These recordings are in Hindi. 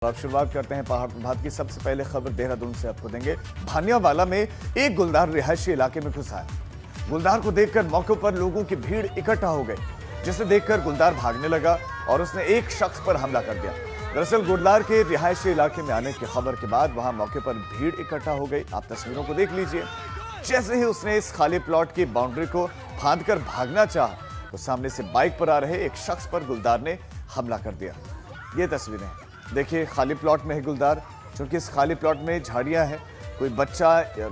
अब शुरुआत करते हैं पहाड़ प्रभात की। सबसे पहले खबर देहरादून से आपको देंगे। भानियावाला में एक गुलदार रिहायशी इलाके में घुसा है। गुलदार को देखकर मौके पर लोगों की भीड़ इकट्ठा हो गई, जिसे देखकर गुलदार भागने लगा और उसने एक शख्स पर हमला कर दिया। दरअसल गुलदार के रिहायशी इलाके में आने की खबर के बाद वहां मौके पर भीड़ इकट्ठा हो गई। आप तस्वीरों को देख लीजिए। जैसे ही उसने इस खाली प्लॉट की बाउंड्री को फांदकर भागना चाहा तो सामने से बाइक पर आ रहे एक शख्स पर गुलदार ने हमला कर दिया। ये तस्वीरें देखिए, खाली प्लॉट में है गुलदार, क्योंकि इस खाली प्लॉट में झाड़ियां हैं। कोई बच्चा या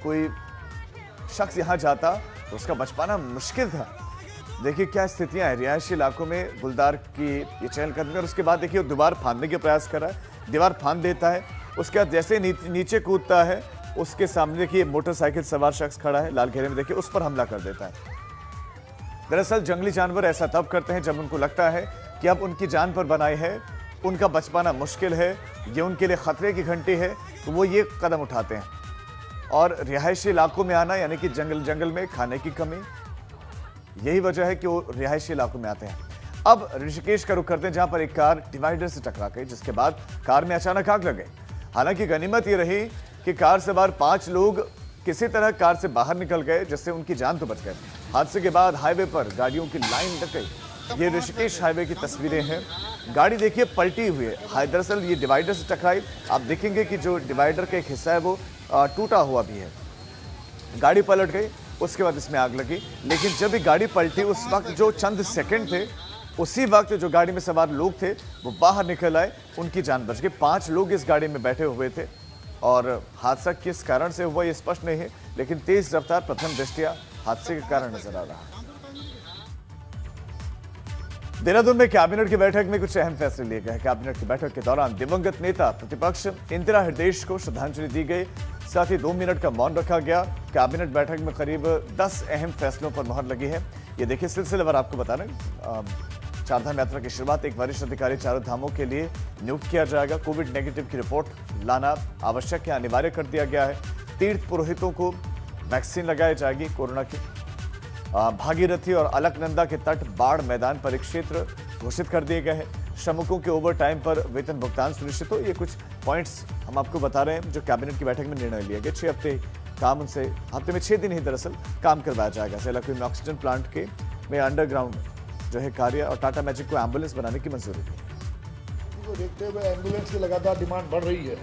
कोई शख्स यहां जाता तो उसका बच पाना मुश्किल था। देखिए क्या स्थितियां हैं रिहायशी इलाकों में गुलदार की ये चहलकदमी। और उसके बाद देखिए वो दीवार फांदने के प्रयास कर रहा है, दीवार फांद देता है। उसके बाद जैसे नीचे कूदता है, उसके सामने देखिए मोटरसाइकिल सवार शख्स खड़ा है लाल घेरे में, देखिए उस पर हमला कर देता है। दरअसल जंगली जानवर ऐसा तब करते हैं जब उनको लगता है कि अब उनकी जान पर बनाई है, उनका बच पाना मुश्किल है, ये उनके लिए खतरे की घंटी है, तो वो ये कदम उठाते हैं। और रिहायशी इलाकों में आना यानी कि जंगल में खाने की कमी, यही वजह है कि वो रिहायशी इलाकों में आते हैं। अब ऋषिकेश का रुख करते हैं, जहां पर एक कार डिवाइडर से टकरा गई, जिसके बाद कार में अचानक आग लग गई। हालांकि गनीमत ये रही कि कार सवार 5 लोग किसी तरह कार से बाहर निकल गए, जिससे उनकी जान तो बच गई। हादसे के बाद हाईवे पर गाड़ियों की लाइन लग गई। ये ऋषिकेश हाईवे की तस्वीरें हैं। गाड़ी देखिए पलटी हुई है। दरअसल ये डिवाइडर से टकराई। आप देखेंगे कि जो डिवाइडर का एक हिस्सा है वो टूटा हुआ भी है। गाड़ी पलट गई, उसके बाद इसमें आग लगी। लेकिन जब ये गाड़ी पलटी उस वक्त जो चंद सेकंड थे, उसी वक्त जो गाड़ी में सवार लोग थे वो बाहर निकल आए, उनकी जान बच गई। 5 लोग इस गाड़ी में बैठे हुए थे और हादसा किस कारण से हुआ ये स्पष्ट नहीं है, लेकिन तेज रफ्तार प्रथम दृष्टया हादसे के कारण नजर आ रहा है। देहरादून में कैबिनेट की बैठक में कुछ अहम फैसले लिए गए। कैबिनेट की बैठक के दौरान दिवंगत नेता प्रतिपक्ष इंदिरा हृदयेश को श्रद्धांजलि दी गई, साथ ही 2 मिनट का मौन रखा गया। कैबिनेट बैठक में करीब 10 अहम फैसलों पर मुहर लगी है। ये देखिए सिलसिलेवार आपको बता रहे हैं। चारधाम यात्रा की शुरुआत, एक वरिष्ठ अधिकारी चारों धामों के लिए नियुक्त किया जाएगा। कोविड नेगेटिव की रिपोर्ट लाना आवश्यक है, अनिवार्य कर दिया गया है। तीर्थ पुरोहितों को वैक्सीन लगाई जाएगी कोरोना की। भागीरथी और अलकनंदा के तट बाढ़ मैदान परिक्षेत्र घोषित कर दिए गए हैं। श्रमिकों के ओवर टाइम पर वेतन भुगतान सुनिश्चित हो। ये कुछ पॉइंट्स हम आपको बता रहे हैं जो कैबिनेट की बैठक में निर्णय लिया गया। 6 हफ्ते काम उनसे, हफ्ते में 6 दिन ही दरअसल काम करवाया जाएगा। सेलाकुई में ऑक्सीजन प्लांट के में अंडरग्राउंड जो है कार्य और टाटा मैजिक को एम्बुलेंस बनाने की मंजूरी दी। को देखते हुए एम्बुलेंस की लगातार डिमांड बढ़ रही है।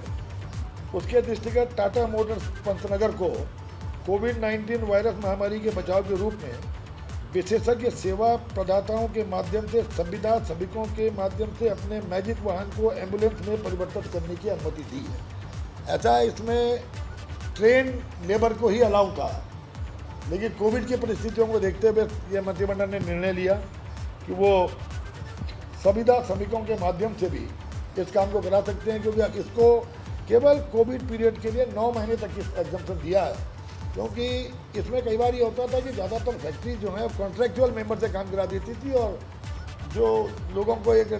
उसके दृष्टिगत टाटा मोटर्स पंतनगर को कोविड-19 वायरस महामारी के बचाव के रूप में विशेषज्ञ सेवा प्रदाताओं के माध्यम से संविदा श्रमिकों के माध्यम से अपने मैजिक वाहन को एम्बुलेंस में परिवर्तित करने की अनुमति दी है। ऐसा इसमें ट्रेन लेबर को ही अलाउ था, लेकिन कोविड की परिस्थितियों को देखते हुए यह मंत्रिमंडल ने निर्णय लिया कि वो संविदा श्रमिकों के माध्यम से भी इस काम को करा सकते हैं, क्योंकि इसको केवल कोविड पीरियड के लिए 9 महीने तक इस एग्जम्पशन दिया है। क्योंकि इसमें कई बार ये होता था कि ज़्यादातर फैक्ट्री जो है कॉन्ट्रैक्चुअल मेंबर से काम करा देती थी और जो लोगों को एक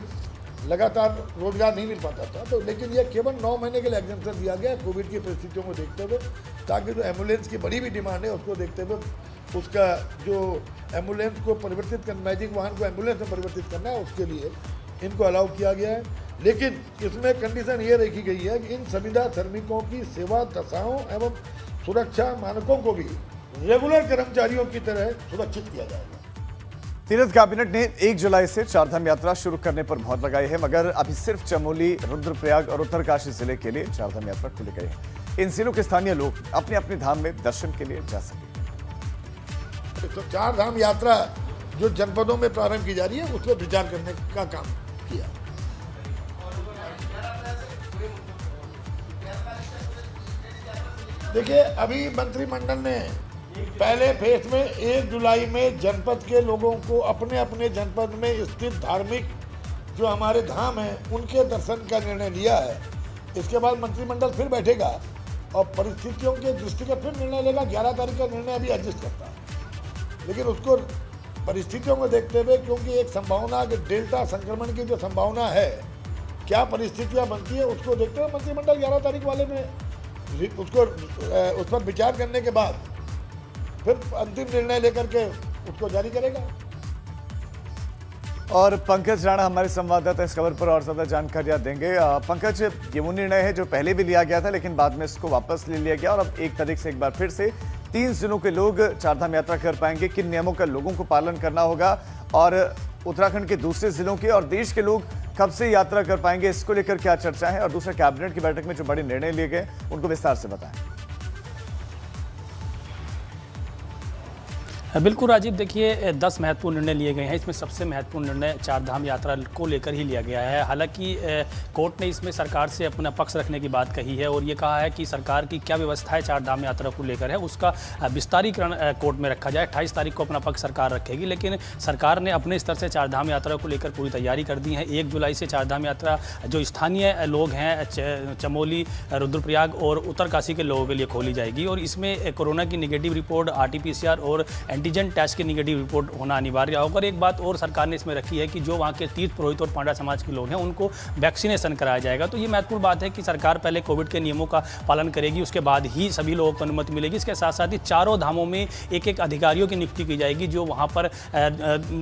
लगातार रोजगार नहीं मिल पाता था। तो लेकिन ये केवल 9 महीने के लिए एग्जम्पशन दिया गया कोविड की परिस्थितियों को देखते हुए, ताकि जो एम्बुलेंस की बड़ी भी डिमांड है उसको देखते हुए उसका जो एम्बुलेंस को परिवर्तित करना, मैजिक वाहन को एम्बुलेंस में परिवर्तित करना है, उसके लिए इनको अलाउ किया गया है। लेकिन इसमें कंडीशन ये रखी गई है कि इन संविदा श्रमिकों की सेवा दशाओं एवं सुरक्षा मानकों को भी रेगुलर कर्मचारियों की तरह सुरक्षित किया जाएगा। तीर्थ कैबिनेट ने 1 जुलाई से चारधाम यात्रा शुरू करने पर मुहर लगाई है, मगर अभी सिर्फ चमोली, रुद्रप्रयाग और उत्तरकाशी जिले के लिए चारधाम यात्रा खुली गई है। इन जिलों के स्थानीय लोग अपने अपने धाम में दर्शन के लिए जा सकेंगे। तो चारधाम यात्रा जो जनपदों में प्रारंभ की जा रही है, उस पर विचार करने का काम किया। देखिए, अभी मंत्रिमंडल ने पहले फेज में 1 जुलाई में जनपद के लोगों को अपने अपने जनपद में स्थित धार्मिक जो हमारे धाम हैं उनके दर्शन का निर्णय लिया है। इसके बाद मंत्रिमंडल फिर बैठेगा और परिस्थितियों के दृष्टिगत फिर निर्णय लेगा। 11 तारीख का निर्णय अभी एडजस्ट करता है, लेकिन उसको परिस्थितियों को देखते हुए, क्योंकि एक संभावना कि डेल्टा संक्रमण की जो संभावना है, क्या परिस्थितियाँ बनती है, उसको देखते हुए मंत्रिमंडल 11 तारीख वाले में उसको उस पर विचार करने के बाद फिर अंतिम निर्णय लेकर के उसको जारी करेगा। और पंकज राणा हमारे संवाददाता इस खबर पर और ज्यादा जानकारियां देंगे। पंकज, ये वो निर्णय है जो पहले भी लिया गया था लेकिन बाद में इसको वापस ले लिया गया और अब 1 तारीख से एक बार फिर से 3 जिलों के लोग चारधाम यात्रा कर पाएंगे। किन नियमों का लोगों को पालन करना होगा और उत्तराखंड के दूसरे जिलों के और देश के लोग कब से यात्रा कर पाएंगे, इसको लेकर क्या चर्चा है और दूसरा कैबिनेट की बैठक में जो बड़े निर्णय लिए गए उनको विस्तार से बताएं। बिल्कुल राजीव, देखिए 10 महत्वपूर्ण निर्णय लिए गए हैं। इसमें सबसे महत्वपूर्ण निर्णय चारधाम यात्रा को लेकर ही लिया गया है। हालांकि कोर्ट ने इसमें सरकार से अपना पक्ष रखने की बात कही है और ये कहा है कि सरकार की क्या व्यवस्था है चारधाम यात्रा को लेकर है उसका विस्तारीकरण कोर्ट में रखा जाए। 28 तारीख को अपना पक्ष सरकार रखेगी, लेकिन सरकार ने अपने स्तर से चारधाम यात्रा को लेकर पूरी तैयारी कर दी है। 1 जुलाई से चारधाम यात्रा जो स्थानीय लोग हैं चमोली, रुद्रप्रयाग और उत्तरकाशी के लोगों के लिए खोली जाएगी और इसमें कोरोना की निगेटिव रिपोर्ट, RT-PCR और एंटीजन टेस्ट की निगेटिव रिपोर्ट होना अनिवार्य होगा। और एक बात और सरकार ने इसमें रखी है कि जो वहाँ के तीर्थ पुरोहित और पांडा समाज के लोग हैं उनको वैक्सीनेशन कराया जाएगा। तो ये महत्वपूर्ण बात है कि सरकार पहले कोविड के नियमों का पालन करेगी, उसके बाद ही सभी लोगों को अनुमति मिलेगी। इसके साथ साथ ही चारों धामों में एक अधिकारियों की नियुक्ति की जाएगी जो वहाँ पर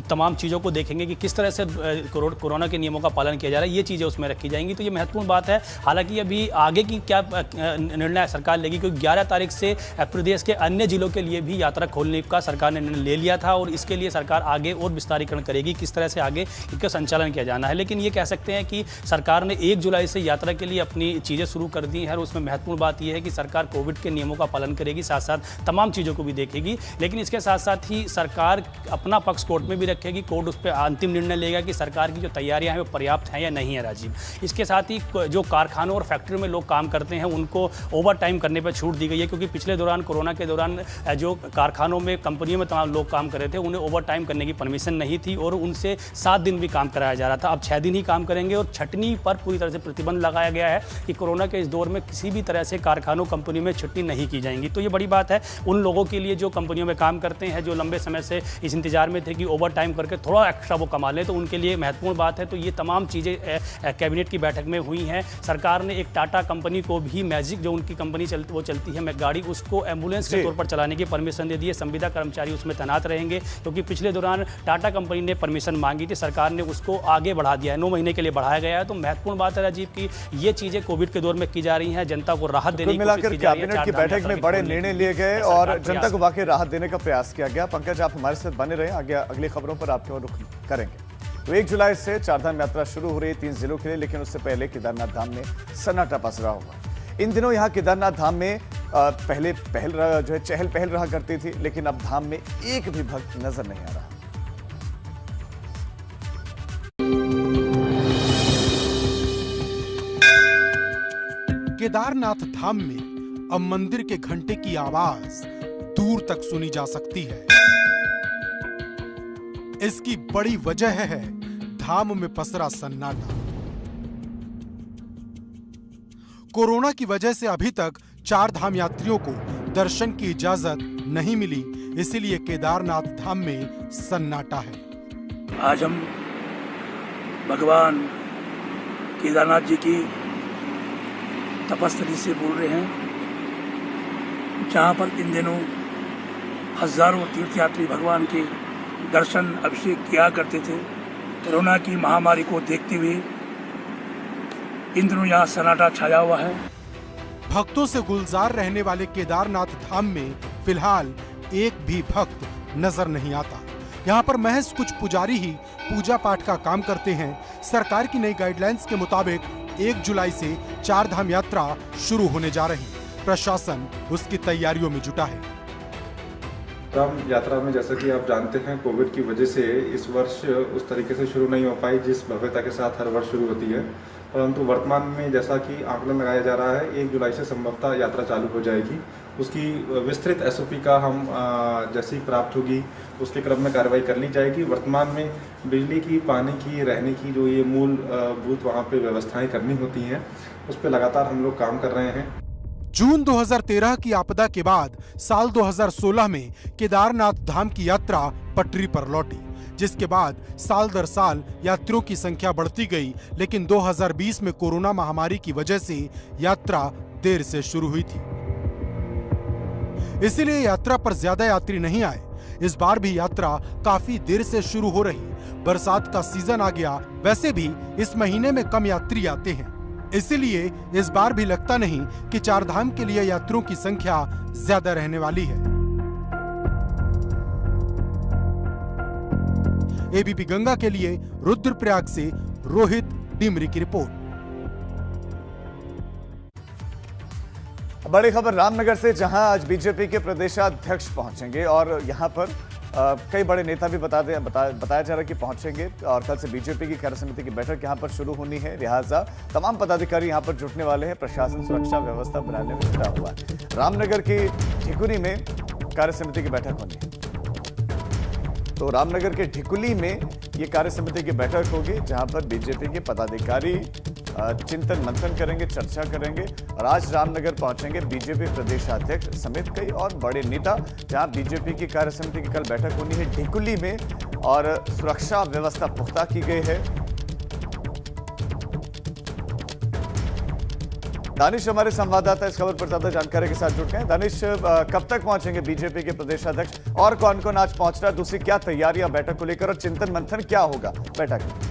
तमाम चीज़ों को देखेंगे कि किस तरह से कोरोना के नियमों का पालन किया जा रहा है, ये चीज़ें उसमें रखी जाएंगी। तो ये महत्वपूर्ण बात है। हालांकि अभी आगे की क्या निर्णय सरकार लेगी, क्योंकि 11 तारीख से प्रदेश के अन्य जिलों के लिए भी यात्रा खोलने का सरकार ने निर्णय ले लिया था और इसके लिए सरकार आगे और विस्तारीकरण करेगी किस तरह से आगे इसका संचालन किया जाना है। लेकिन ये कह सकते हैं कि सरकार ने 1 जुलाई से यात्रा के लिए अपनी चीज़ें शुरू कर दी हैं और उसमें महत्वपूर्ण बात यह है कि सरकार कोविड के नियमों का पालन करेगी, साथ साथ तमाम चीज़ों को भी देखेगी। लेकिन इसके साथ साथ ही सरकार अपना पक्ष कोर्ट में भी रखेगी। कोर्ट उस पर अंतिम निर्णय लेगा कि सरकार की जो तैयारियां हैं वो पर्याप्त हैं या नहीं है राजीव। इसके साथ ही जो कारखानों और फैक्ट्रियों में लोग काम करते हैं उनको ओवर टाइम करने पर छूट दी गई है, क्योंकि पिछले दौरान कोरोना के दौरान जो कारखानों में कंपनियों में तमाम लोग काम कर रहे थे उन्हें ओवर टाइम करने की परमिशन नहीं थी और उनसे 7 दिन भी काम कराया जा रहा था। अब 6 दिन ही काम करेंगे और छटनी पर पूरी तरह से प्रतिबंध लगाया गया है कि कोरोना के इस दौर में किसी भी तरह से कारखानों कंपनियों में छुट्टी नहीं की जाएंगी। तो ये बड़ी बात है उन लोगों के लिए जो कंपनियों में काम करते हैं, जो लंबे समय से इस इंतजार में थे कि ओवर टाइम करके थोड़ा एक्स्ट्रा वो कमा लें, तो उनके लिए महत्वपूर्ण बात है। तो ये तमाम चीज़ें कैबिनेट की बैठक में हुई हैं। सरकार ने एक टाटा कंपनी को भी मैजिक जो उनकी कंपनी चलती है गाड़ी, उसको एम्बुलेंस के तौर पर चलाने की परमिशन दे दी है। संविदा कर्मचारी उसमें तैनात रहेंगे, क्योंकि पिछले दौरान टाटा कंपनी ने परमिशन मांगी थी, सरकार ने उसको आगे बढ़ा दिया है, 9 महीने के लिए बढ़ाया गया है। तो महत्वपूर्ण बात है राजीव की ये चीजें कोविड के दौर में की जा रही हैं, जनता को राहत देने की कोशिश की जा रही है। कैबिनेट की बैठक में बड़े निर्णय लिए गए और जनता को वाकई राहत देने का प्रयास किया गया। पंकज, आप हमारे साथ बने रहे, आगे अगली खबरों पर आपके और रुख करेंगे। तो 1 जुलाई से चारधाम यात्रा शुरू हो रही है 3 जिलों के लिए, लेकिन उससे पहले केदारनाथ धाम में सन्नाटा पसरा हुआ। इन दिनों यहाँ केदारनाथ धाम में पहले चहल पहल रहा करती थी, लेकिन अब धाम में एक भी भक्त नजर नहीं आ रहा। केदारनाथ धाम में अब मंदिर के घंटे की आवाज दूर तक सुनी जा सकती है। इसकी बड़ी वजह है धाम में पसरा सन्नाटा। कोरोना की वजह से अभी तक 4 धाम यात्रियों को दर्शन की इजाजत नहीं मिली, इसीलिए केदारनाथ धाम में सन्नाटा है। आज हम भगवान केदारनाथ जी की तपस्या से बोल रहे हैं, जहाँ पर इन दिनों हजारों तीर्थयात्री भगवान के दर्शन अभिषेक किया करते थे। कोरोना की महामारी को देखते हुए इन दिनों यहाँ सन्नाटा छाया हुआ है। भक्तों से गुलजार रहने वाले केदारनाथ धाम में फिलहाल एक भी भक्त नजर नहीं आता। यहाँ पर महज कुछ पुजारी ही पूजा पाठ का काम करते हैं। सरकार की नई गाइडलाइंस के मुताबिक 1 जुलाई से चारधाम यात्रा शुरू होने जा रही। प्रशासन उसकी तैयारियों में जुटा है। चारधाम यात्रा में जैसा कि आप जानते हैं कोविड की वजह से इस वर्ष उस तरीके से शुरू नहीं हो पाई जिस भव्यता के साथ हर वर्ष शुरू होती है, परंतु वर्तमान में जैसा कि आंकलन लगाया जा रहा है 1 जुलाई से संभवतः यात्रा चालू हो जाएगी। उसकी विस्तृत SOP का हम जैसी प्राप्त होगी उसके क्रम में कार्रवाई कर ली जाएगी। वर्तमान में बिजली की, पानी की, रहने की जो ये मूलभूत वहाँ पे व्यवस्थाएं करनी होती हैं उस पर लगातार हम लोग काम कर रहे हैं। जून 2013 की आपदा के बाद साल 2016 में केदारनाथ धाम की यात्रा पटरी पर लौटी, जिसके बाद साल दर साल यात्रियों की संख्या बढ़ती गई। लेकिन 2020 में कोरोना महामारी की वजह से यात्रा देर से शुरू हुई थी, इसीलिए यात्रा पर ज्यादा यात्री नहीं आए। इस बार भी यात्रा काफी देर से शुरू हो रही। बरसात का सीजन आ गया, वैसे भी इस महीने में कम यात्री आते हैं, इसलिए इस बार भी लगता नहीं कि चारधाम के लिए यात्रियों की संख्या ज्यादा रहने वाली है। एबीपी गंगा के लिए रुद्रप्रयाग से रोहित डिमरी की रिपोर्ट। बड़ी खबर रामनगर से, जहां आज बीजेपी के प्रदेशाध्यक्ष पहुंचेंगे और यहां पर कई बड़े नेता भी बताया जा रहा है कि पहुंचेंगे और कल से बीजेपी की कार्य समिति की बैठक यहां पर शुरू होनी है। लिहाजा तमाम पदाधिकारी यहां पर जुटने वाले हैं। प्रशासन सुरक्षा व्यवस्था बनाने में जुटा हुआ है। रामनगर की ढिकुली में कार्य समिति की बैठक होनी है, तो रामनगर के ढिकुली में ये कार्य समिति की बैठक होगी, जहां पर बीजेपी के पदाधिकारी चिंतन मंथन करेंगे, चर्चा करेंगे। और आज रामनगर पहुंचेंगे बीजेपी प्रदेशाध्यक्ष समेत कई और बड़े नेता, जहां बीजेपी की कार्य समिति की कल बैठक होनी है ढिकुली में और सुरक्षा व्यवस्था पुख्ता की गई है। दानिश हमारे संवाददाता इस खबर पर ज्यादा जानकारी के साथ जुट गए। दानिश, कब तक पहुंचेंगे बीजेपी के प्रदेशाध्यक्ष और कौन कौन आज पहुंच रहा है? दूसरी क्या तैयारियां बैठक को लेकर और चिंतन मंथन क्या होगा बैठक में?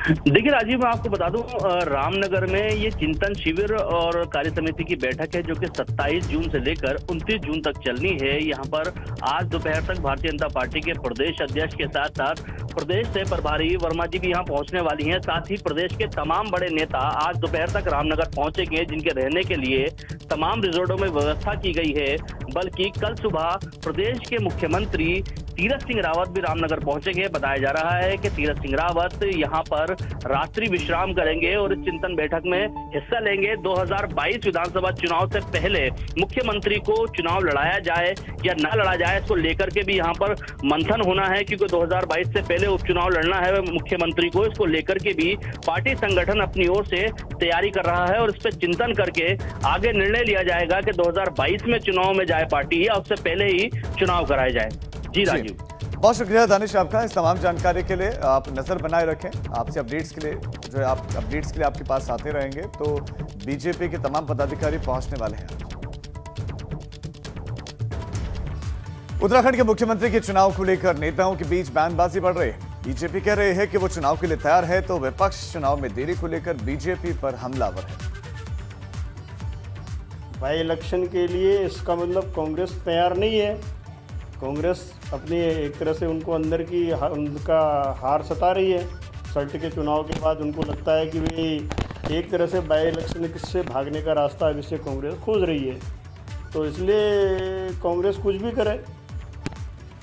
देखिए राजीव, मैं आपको बता दूं, रामनगर में ये चिंतन शिविर और कार्य समिति की बैठक है जो कि 27 जून से लेकर 29 जून तक चलनी है। यहाँ पर आज दोपहर तक भारतीय जनता पार्टी के प्रदेश अध्यक्ष के साथ साथ प्रदेश से प्रभारी वर्मा जी भी यहाँ पहुंचने वाली हैं। साथ ही प्रदेश के तमाम बड़े नेता आज दोपहर तक रामनगर पहुंचेंगे, जिनके रहने के लिए तमाम रिजॉर्टों में व्यवस्था की गई है। बल्कि कल सुबह प्रदेश के मुख्यमंत्री तीरथ सिंह रावत भी रामनगर पहुंचेंगे। बताया जा रहा है कि तीरथ सिंह रावत यहाँ पर रात्रि विश्राम करेंगे और इस चिंतन बैठक में हिस्सा लेंगे। 2022 विधानसभा चुनाव से पहले मुख्यमंत्री को चुनाव लड़ाया जाए या न लड़ा जाए, इसको लेकर के भी यहाँ पर मंथन होना है, क्योंकि 2022 से पहले उपचुनाव लड़ना है मुख्यमंत्री को। इसको लेकर के भी पार्टी संगठन अपनी ओर से तैयारी कर रहा है और इस पर चिंतन करके आगे निर्णय लिया जाएगा कि 2022 में चुनाव में जाए पार्टी या उससे पहले ही चुनाव कराया जाए। जी राजीव, बहुत शुक्रिया दानिश आपका इस तमाम जानकारी के लिए। आप नजर बनाए रखें, आपसे अपडेट्स के लिए जो आप अपडेट्स के लिए आपके पास आते रहेंगे। तो बीजेपी के तमाम पदाधिकारी पहुंचने वाले हैं। उत्तराखंड के मुख्यमंत्री के चुनाव को लेकर नेताओं के बीच बयानबाजी बढ़ रही है। बीजेपी कह रही है कि वो चुनाव के लिए तैयार है, तो विपक्ष चुनाव में देरी को लेकर बीजेपी पर हमलावर है। बाई इलेक्शन के लिए इसका मतलब कांग्रेस तैयार नहीं है। कांग्रेस अपनी एक तरह से उनको अंदर की उनका हार सता रही है। सल्ट के चुनाव के बाद उनको लगता है कि भाई एक तरह से बाई इलेक्शन से भागने का रास्ता अब इससे कांग्रेस खोज रही है। तो इसलिए कांग्रेस कुछ भी करे,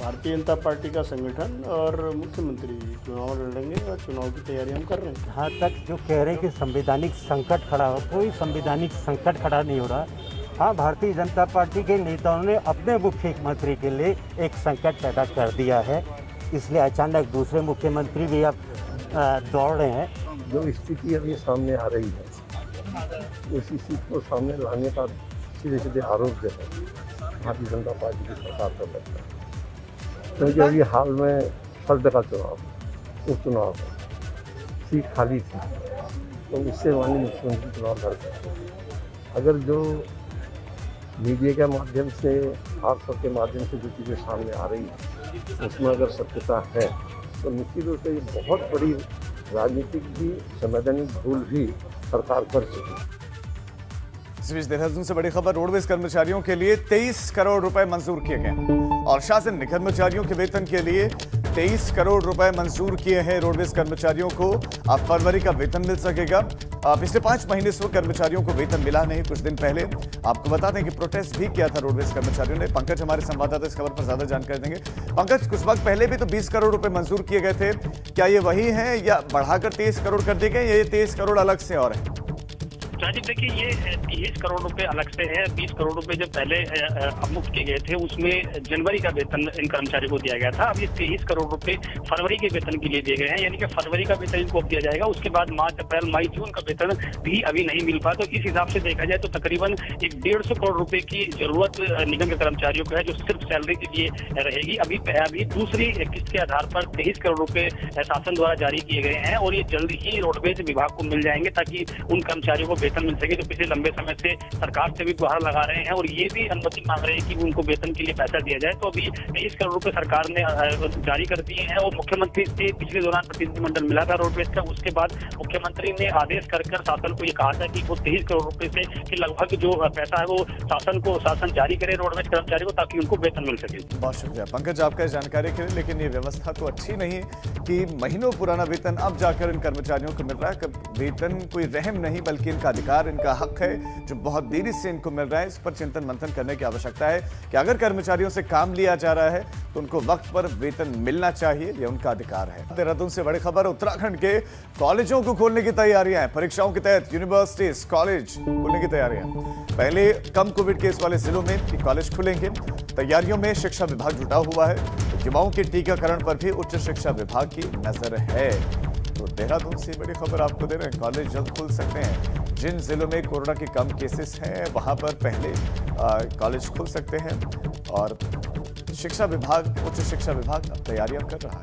भारतीय जनता पार्टी का संगठन और मुख्यमंत्री चुनाव लड़ेंगे और चुनाव की तैयारी हम कर रहे हैं। यहाँ तक जो कह रहे हैं कि संवैधानिक संकट खड़ा हो, कोई संवैधानिक संकट खड़ा नहीं हो रहा। हाँ, भारतीय जनता पार्टी के नेताओं ने अपने मुख्यमंत्री के लिए एक संकट पैदा कर दिया है, इसलिए अचानक दूसरे मुख्यमंत्री भी अब दौड़ रहे हैं। जो स्थिति अभी सामने आ रही है उस स्थिति को सामने लाने का सीधे सीधे आरोप जो है भारतीय जनता पार्टी की सरकार पर लगता है, क्योंकि अभी हाल में सल्ट का चुनाव उपचुनाव सीट खाली थी, तो उससे माननीय मुख्यमंत्री चुनाव लड़ते हैं। अगर जो मीडिया के माध्यम से, आप सबके माध्यम से जो चीज़ें सामने आ रही है उसमें अगर सत्यता है तो निश्चित रूप से ये बहुत बड़ी राजनीतिक भी संवैधानिक भूल भी सरकार कर चुकी है। इस बीच देहरादून से बड़ी खबर, रोडवेज कर्मचारियों के लिए 23 करोड़ रुपए मंजूर किए गए और शासन ने कर्मचारियों के वेतन के लिए 23 करोड़ रुपए मंजूर किए हैं। रोडवेज कर्मचारियों को अब फरवरी का वेतन मिल सकेगा। पिछले 5 महीने से कर्मचारियों को वेतन मिला नहीं। कुछ दिन पहले आपको बता दें कि प्रोटेस्ट भी किया था रोडवेज कर्मचारियों ने। पंकज हमारे संवाददाता इस खबर पर ज्यादा जानकारी देंगे। पंकज, कुछ वक्त पहले भी तो 20 करोड़ रुपए मंजूर किए गए थे, क्या ये वही है या बढ़ाकर 23 करोड़ कर दिए गए, ये 23 करोड़ अलग से और है? राजीव, देखिए ये 23 करोड़ रुपए अलग से है। 20 करोड़ रुपए जो पहले मुक्त किए गए थे उसमें जनवरी का वेतन इन कर्मचारियों को दिया गया था। अब ये 23 करोड़ रुपए फरवरी के वेतन के लिए दिए गए हैं, यानी कि फरवरी का वेतन इनको दिया जाएगा। उसके बाद मार्च, अप्रैल, मई, जून का वेतन भी अभी नहीं मिल पाया। तो इस हिसाब से देखा जाए तो तकरीबन 150 करोड़ रुपए की जरूरत निगम के कर्मचारियों को है, जो सिर्फ सैलरी के लिए रहेगी। अभी दूसरी किस्त के आधार पर 23 करोड़ रुपए शासन द्वारा जारी किए गए हैं और ये जल्द ही रोडवेज विभाग को मिल जाएंगे, ताकि उन कर्मचारियों को वेतन मिल सके, जो पिछले लंबे समय से सरकार से भी गुहार लगा रहे हैं और ये भी अनुमति मांग रहे हैं कि उनको वेतन के लिए पैसा दिया जाए। तो अभी 23 करोड़ रुपए सरकार ने जारी कर दिए हैं और मुख्यमंत्री से पिछले दौरान प्रतिनिधिमंडल मिला था रोडवेज का। उसके बाद मुख्यमंत्री ने आदेश कर शासन को ये कहा था कि वो 23 करोड़ रुपए से कि लगभग जो पैसा है वो शासन जारी करे रोडवेज कर्मचारी को, ताकि उनको वेतन मिल सके। बहुत शुक्रिया पंकज आपका जानकारी के लिए। लेकिन ये व्यवस्था तो अच्छी नहीं कि महीनों पुराना वेतन अब जाकर इन कर्मचारियों को मिल रहा है। वेतन कोई रहम नहीं बल्कि इनका अधिकार, इनका हक है जो बहुत देरी से इनको मिल रहा है। इस पर चिंतन मंथन करने की आवश्यकता है कि अगर कर्मचारियों से काम लिया जा रहा है तो उनको वक्त पर वेतन मिलना चाहिए, यह उनका अधिकार है। देहरादून से बड़ी खबर, उत्तराखंड के कॉलेजों को खोलने की तैयारियां हैं। परीक्षाओं के तहत यूनिवर्सिटीज कॉलेज खोलने की तैयारियां। पहले कम कोविड केस वाले जिलों में कॉलेज खुलेंगे। तैयारियों में शिक्षा विभाग जुटा हुआ है। युवाओं के टीकाकरण पर भी उच्च शिक्षा विभाग की नजर है। तो देहरादून से बड़ी खबर आपको दे रहे हैं, कॉलेज जल्द खुल सकते हैं। जिन जिलों में कोरोना के कम केसेस हैं वहां पर पहले कॉलेज खुल सकते हैं और शिक्षा विभाग, उच्च शिक्षा विभाग अब तैयारियां कर रहा है।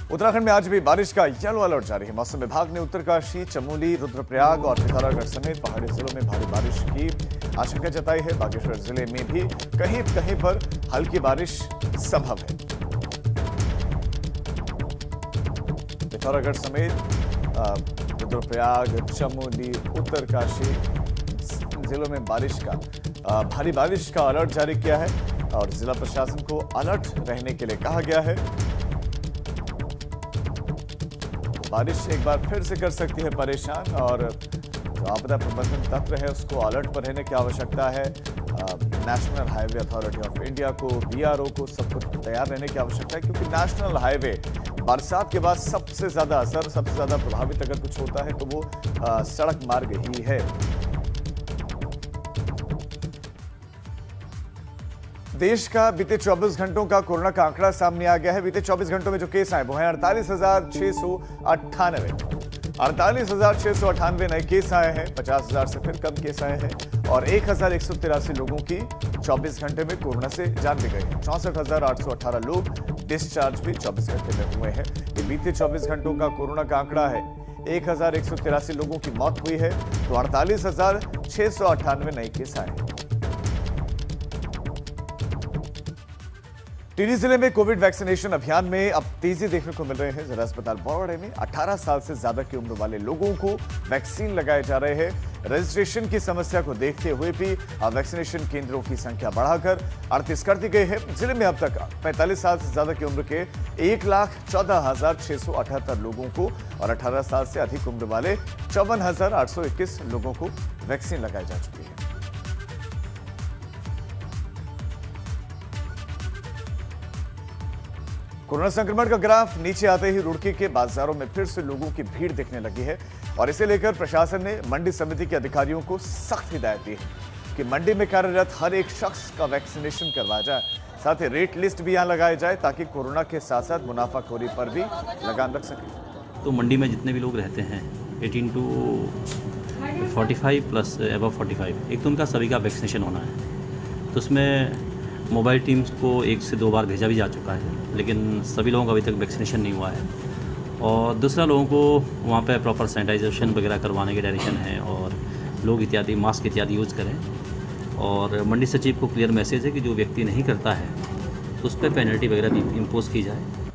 उत्तराखंड में आज भी बारिश का येलो अलर्ट जारी है। मौसम विभाग ने उत्तरकाशी, चमोली, रुद्रप्रयाग और पिथौरागढ़ समेत पहाड़ी जिलों में भारी बारिश की आशंका जताई है। बागेश्वर जिले में भी कहीं कहीं पर हल्की बारिश संभव है। पिथौरागढ़ समेत रुद्रप्रयाग, चमोली, उत्तरकाशी जिलों में भारी बारिश का अलर्ट जारी किया है और जिला प्रशासन को अलर्ट रहने के लिए कहा गया है। बारिश एक बार फिर से कर सकती है परेशान और जो आपदा प्रबंधन तंत्र है उसको अलर्ट पर रहने की आवश्यकता है। National highway authority of India को, बीआरओ को सबको तैयार रहने की आवश्यकता है, क्योंकि नेशनल हाईवे बरसात के बाद सबसे ज्यादा असर, सबसे ज्यादा प्रभावित अगर कुछ होता है तो वो सड़क मार्ग ही है। देश का बीते 24 घंटों का कोरोना का आंकड़ा सामने आ गया है। बीते 24 घंटों में जो केस आए वो हैं 48,698। 48,698 नए केस आए हैं, 50,000 से फिर कम केस आए हैं और 1,183 लोगों की 24 घंटे में कोरोना से जान भी गई है। 64,818 लोग डिस्चार्ज भी 24 घंटे में हुए हैं। ये बीते 24 घंटों का कोरोना का आंकड़ा है। 1,183 लोगों की मौत हुई है तो 48,698 नए केस आए हैं। टिहरी जिले में कोविड वैक्सीनेशन अभियान में अब तेजी देखने को मिल रहे हैं। जिला अस्पताल बौड़े में 18 साल से ज्यादा की उम्र वाले लोगों को वैक्सीन लगाए जा रहे हैं। रजिस्ट्रेशन की समस्या को देखते हुए भी अब वैक्सीनेशन केंद्रों की संख्या बढ़ाकर 38 कर दी गई है। जिले में अब तक 45 साल से ज्यादा की उम्र के 1,14,678 लोगों को और 18 साल से अधिक उम्र वाले 54,821 लोगों को वैक्सीन लगाई जा चुकी है। कोरोना संक्रमण का ग्राफ नीचे आते ही रुड़की के बाजारों में फिर से लोगों की भीड़ दिखने लगी है और इसे लेकर प्रशासन ने मंडी समिति के अधिकारियों को सख्त हिदायत दी है कि मंडी में कार्यरत हर एक शख्स का वैक्सीनेशन करवाया जाए। साथ ही रेट लिस्ट भी यहां लगाए जाए ताकि कोरोना के साथ साथ मुनाफाखोरी पर भी लगाम रख सके। तो मंडी में जितने भी लोग रहते हैं 18 to 45 प्लस एबव 45, एक तो उनका सभी का वैक्सीनेशन होना है। तो उसमें मोबाइल टीम्स को 1 से 2 बार भेजा भी जा चुका है, लेकिन सभी लोगों का अभी तक वैक्सीनेशन नहीं हुआ है। और दूसरा, लोगों को वहाँ पे प्रॉपर सैनिटाइजेशन वगैरह करवाने की डायरेक्शन है और लोग इत्यादि मास्क इत्यादि यूज़ करें। और मंडी सचिव को क्लियर मैसेज है कि जो व्यक्ति नहीं करता है तो उस पर पेनल्टी वगैरह भी इम्पोज की जाए।